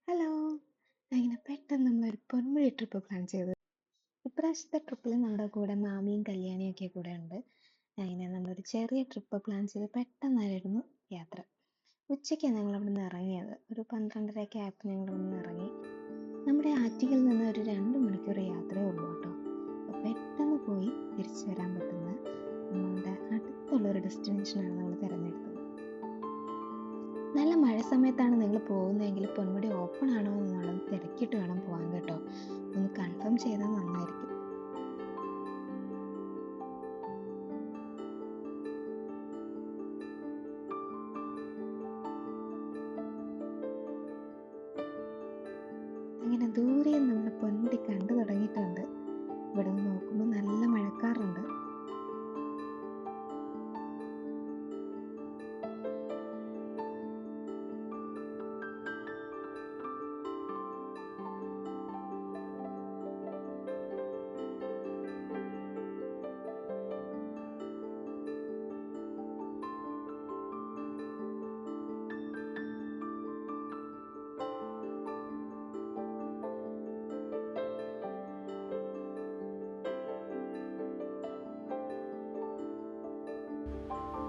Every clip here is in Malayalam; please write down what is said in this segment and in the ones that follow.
ഹലോ. അങ്ങനെ പെട്ടെന്ന് നമ്മളൊരു പൊന്മുടി ട്രിപ്പ് പ്ലാൻ ചെയ്തു. ഇപ്രാവശ്യത്തെ ട്രിപ്പിൽ നമ്മുടെ കൂടെ മാമിയും കല്യാണിയും ഒക്കെ കൂടെ ഉണ്ട്. അങ്ങനെ നമ്മളൊരു ചെറിയ ട്രിപ്പ് പ്ലാൻ ചെയ്ത് പെട്ടെന്നായിരുന്നു യാത്ര. ഉച്ചയ്ക്കാണ് ഞങ്ങൾ അവിടെ നിന്ന് ഇറങ്ങിയത്. ഒരു 12:30 ആയപ്പോൾ ഞങ്ങൾ അവിടെ നിന്ന് ഇറങ്ങി. നമ്മുടെ ആറ്റിങ്ങിൽ നിന്ന് ഒരു 2 മണിക്കൂർ യാത്രയേ ഉള്ളൂ കേട്ടോ. അപ്പോൾ പെട്ടെന്ന് പോയി തിരിച്ചു വരാൻ പറ്റുന്ന നമ്മളുടെ അടുത്തുള്ളൊരു ഡെസ്റ്റിനേഷനാണ് നമ്മൾ തിരഞ്ഞെടുത്തത്. നല്ല മഴ സമയത്താണ് നിങ്ങൾ പോകുന്നതെങ്കിൽ പൊന്മുടി ഓപ്പൺ ആണോ എന്നുള്ളത് തിരക്കിയിട്ട് വേണം പോകാൻ കേട്ടോ. ഒന്ന് കൺഫേം ചെയ്താൽ നന്നായിരിക്കും. അങ്ങനെ ദൂരെ നമ്മൾ പൊന്മുടി കണ്ടു തുടങ്ങിയിട്ടുണ്ട്. ഇവിടെ നിന്ന് നോക്കുമ്പോൾ നല്ല മഴക്കാറുണ്ട്.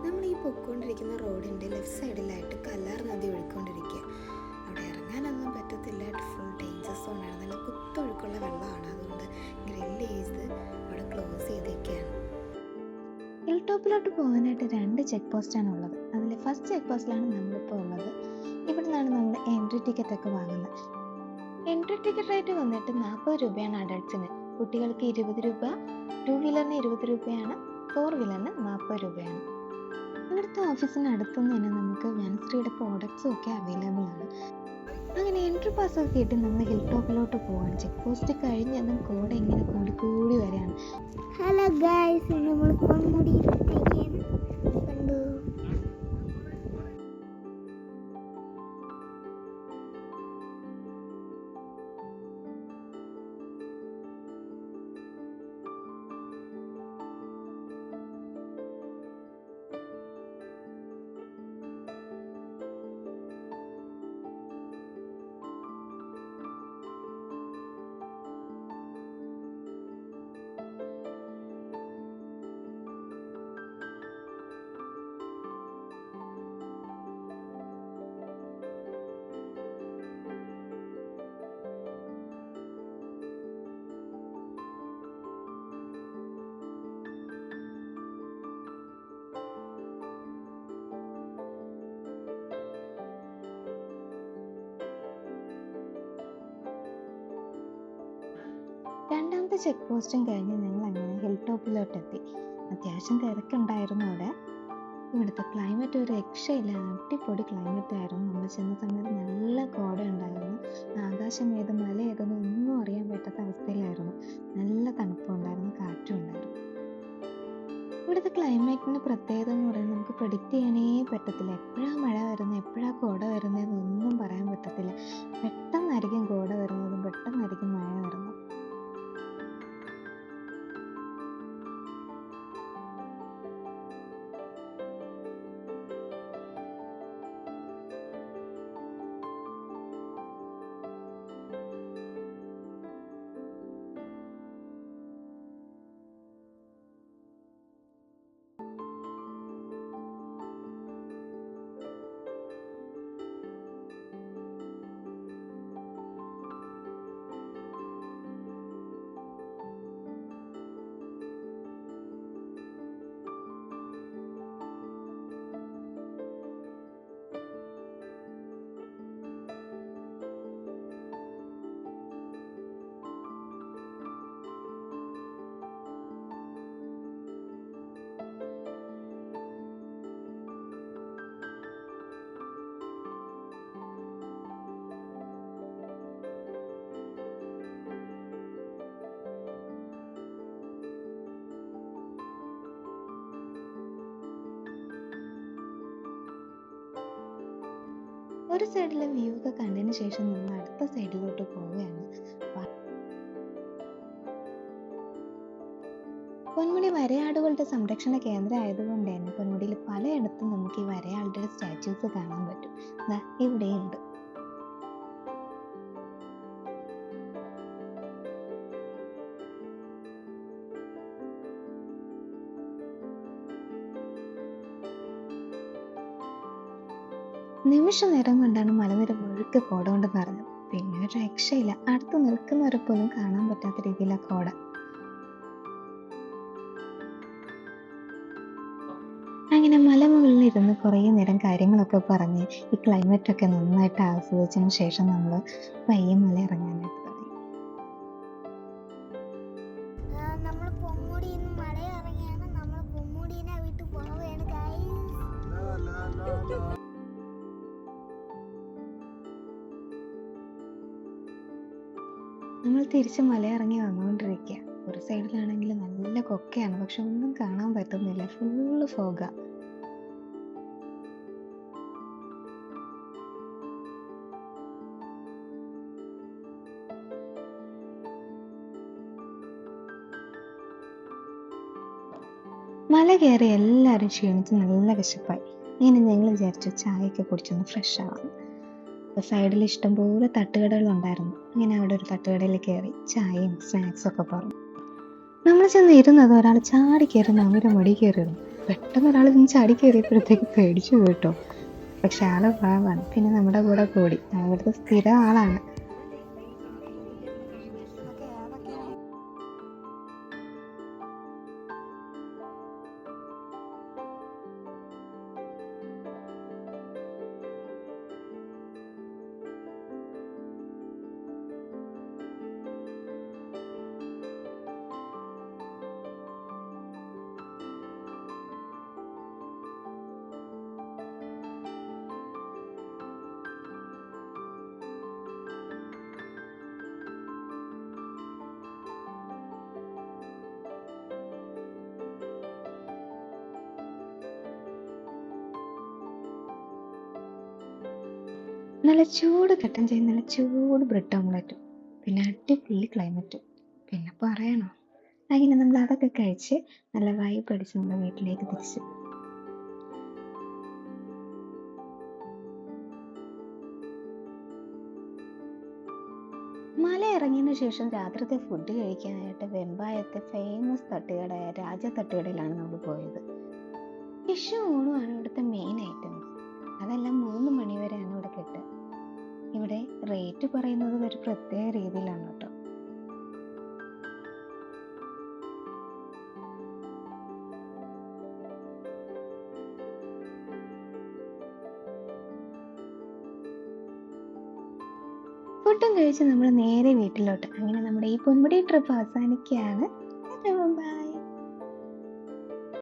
നമ്മൾ ഈ പൊയ്ക്കൊണ്ടിരിക്കുന്ന റോഡിൻ്റെ ലെഫ്റ്റ് സൈഡിലായിട്ട് കല്ലാർ നദി ഒഴുകിക്കൊണ്ടിരിക്കുക. അവിടെ ഇറങ്ങാനൊന്നും പറ്റത്തില്ല. ഫുൾ ഡേഞ്ചർ സോണാണ്. നല്ല കുത്തൊഴുക്കുള്ള വെള്ളമാണ്. അതുകൊണ്ട് ഗ്രില്ല് ചെയ്ത് അവിടെ ക്ലോസ് ചെയ്തേക്കാണ്. ഹിൽ ടോപ്പിലോട്ട് പോകാനായിട്ട് 2 ചെക്ക് പോസ്റ്റാണ് ഉള്ളത്. അതിൽ ഫസ്റ്റ് ചെക്ക് പോസ്റ്റിലാണ് നമ്മളിപ്പോൾ ഉള്ളത്. ഇവിടെ നിന്നാണ് നമ്മൾ എൻട്രി ടിക്കറ്റ് ഒക്കെ വാങ്ങുന്നത്. എൻട്രി ടിക്കറ്റ് റേറ്റ് വന്നിട്ട് 40 രൂപയാണ് അഡൾട്ട്സിന്. കുട്ടികൾക്ക് 20 രൂപ, 2 വീലറിന് 20 രൂപയാണ്, 4 വീലറിന് 40 രൂപയാണ്. ഇവിടുത്തെ ഓഫീസിന് അടുത്തുനിന്ന് തന്നെ നമുക്ക് വെൻസ്ട്രീയുടെ പ്രോഡക്ട്സും ഒക്കെ അവൈലബിൾ ആണ്. അങ്ങനെ എൻട്രി പാസ് ഒക്കെ കിട്ടി നമ്മൾ ഹിൽ ടോപ്പിലോട്ട് പോവാണ്. ചെക്ക് പോസ്റ്റ് കഴിഞ്ഞ് അതും കൂടെ ഇങ്ങനെ കൂടി വരികയാണ്. ഹലോ ഗൈസ്, നമ്മൾ പൊന്മുടി കണ്ടു. രണ്ടാമത്തെ ചെക്ക് പോസ്റ്റും കഴിഞ്ഞ് ഞങ്ങൾ അങ്ങനെ ഹിൽ ടോപ്പിലോട്ട് എത്തി. അത്യാവശ്യം തിരക്കുണ്ടായിരുന്നു അവിടെ. ഇവിടുത്തെ ക്ലൈമറ്റ് ഒരു രക്ഷയില്ല. അടിപൊളി ക്ലൈമറ്റ് ആയിരുന്നു. നമ്മൾ ചെന്ന സമയത്ത് നല്ല കോട ഉണ്ടായിരുന്നു. ആകാശം ഏത് മല ഏതെന്ന് ഒന്നും അറിയാൻ പറ്റാത്ത അവസ്ഥയിലായിരുന്നു. നല്ല തണുപ്പുണ്ടായിരുന്നു, കാറ്റും ഉണ്ടായിരുന്നു. ഇവിടുത്തെ ക്ലൈമറ്റിന് പ്രത്യേകത എന്ന് പറയുന്നത് നമുക്ക് പ്രെഡിക്റ്റ് ചെയ്യാനേ പറ്റത്തില്ല. എപ്പോഴാണ് മഴ വരുന്നത്, എപ്പോഴാണ് കോട വരുന്നതെന്നൊന്നും പറയാൻ പറ്റത്തില്ല. പെട്ടെന്നായിരിക്കും കോട വരുന്നതും പെട്ടെന്നായിരിക്കും മഴ വരുന്നത്. ഒരു സൈഡിലെ വ്യൂ ഒക്കെ കണ്ടതിന് ശേഷം നമ്മൾ അടുത്ത സൈഡിലോട്ട് പോവുകയാണ്. പൊന്മുടി വരയാടുകളുടെ സംരക്ഷണ കേന്ദ്രം ആയതുകൊണ്ട് തന്നെ പൊന്മുടിയിൽ പലയിടത്തും നമുക്ക് ഈ വരയാളുടെ സ്റ്റാച്യൂസ് കാണാൻ പറ്റും. ഇവിടെയുണ്ട്. നിമിഷ നേരം കൊണ്ടാണ് മലനിര മുഴുക്കെ കോട കൊണ്ട് നിറഞ്ഞത്. പിന്നെ ഒരു രക്ഷയില്ല, അടുത്ത് നിൽക്കുന്നവരെ പോലും കാണാൻ പറ്റാത്ത രീതിയിലാ കോട. അങ്ങനെ മലമുകളിൽ ഇരുന്ന് കുറേ നേരം കാര്യങ്ങളൊക്കെ പറഞ്ഞ് ഈ ക്ലൈമറ്റ് ഒക്കെ നന്നായിട്ട് ആസ്വദിച്ചതിന് ശേഷം നമ്മൾ പയ്യെ മല ഇറങ്ങാനായിട്ട് തുടങ്ങി. നമ്മൾ പൊന്മുടിയിൽ നിന്ന് മല ഇറങ്ങിയാണ്. നമ്മൾ പൊന്മുടീനെ വിട്ട് പോവുകയാണ് ഗൈസ്. നമ്മൾ തിരിച്ച് മല ഇറങ്ങി വന്നുകൊണ്ടിരിക്കുക. ഒരു സൈഡിലാണെങ്കിൽ നല്ല കൊക്കയാണ്, പക്ഷെ ഒന്നും കാണാൻ പറ്റുന്നില്ല, ഫുള്ള് ഫോഗ. മല കയറി എല്ലാവരും ക്ഷീണിച്ച് നല്ല വിശപ്പായി. ഇങ്ങനെ ഞങ്ങൾ വിചാരിച്ചു ചായയൊക്കെ കുടിച്ചൊന്ന് ഫ്രഷ് ആവാം. സൈഡിൽ ഇഷ്ടംപോലെ തട്ടുകടകളുണ്ടായിരുന്നു. അങ്ങനെ അവിടെ ഒരു തട്ടുകടയിൽ കയറി ചായയും സ്നാക്സും ഒക്കെ പറഞ്ഞു. നമ്മൾ ചെന്ന് ഇരുന്നത് ഒരാൾ ചാടി കയറി നമ്മുടെ മടി കയറിയിരുന്നു. പെട്ടെന്ന് ഒരാൾ ചാടി കയറിയപ്പോഴത്തേക്ക് പേടിച്ചു പോയിട്ടോ. പക്ഷെ ആള് പാവാണ്, പിന്നെ നമ്മുടെ കൂടെ കൂടി. അവിടുത്തെ സ്ഥിരം ആളാണ്. നല്ല ചൂട് കട്ടൻ ചായ, നല്ല ചൂട് ബ്രെഡ് ഓംലെറ്റും, പിന്നെ അടിപൊളി ക്ലൈമറ്റും, പിന്നെ പറയണോ. അങ്ങനെ നമ്മൾ അതൊക്കെ കഴിച്ച് നല്ല വൈബ് അടിച്ച് നമ്മുടെ വീട്ടിലേക്ക് തിരിച്ചു. മല ഇറങ്ങിയതിന് ശേഷം രാത്രിത്തെ ഫുഡ് കഴിക്കാനായിട്ട് വെമ്പായത്തെ ഫേമസ് തട്ടുകടയായ രാജ തട്ടുകടയിലാണ് നമ്മൾ പോയത്. ഫിഷും ഊണുമാണ് ഇവിടുത്തെ മെയിൻ ഐറ്റംസ്. അതെല്ലാം 3 മണി വരെയാണ് ഇവിടെ കിട്ടുക. ഇവിടെ റേറ്റ് പറയുന്നത് ഒരു പ്രത്യേക രീതിയിലാണ് കേട്ടോ. ഫുഡും കഴിച്ച് നമ്മൾ നേരെ വീട്ടിലോട്ട്. അങ്ങനെ നമ്മുടെ ഈ പൊന്മുടി ട്രിപ്പ് അവസാനിക്കുകയാണ്. ബൈ.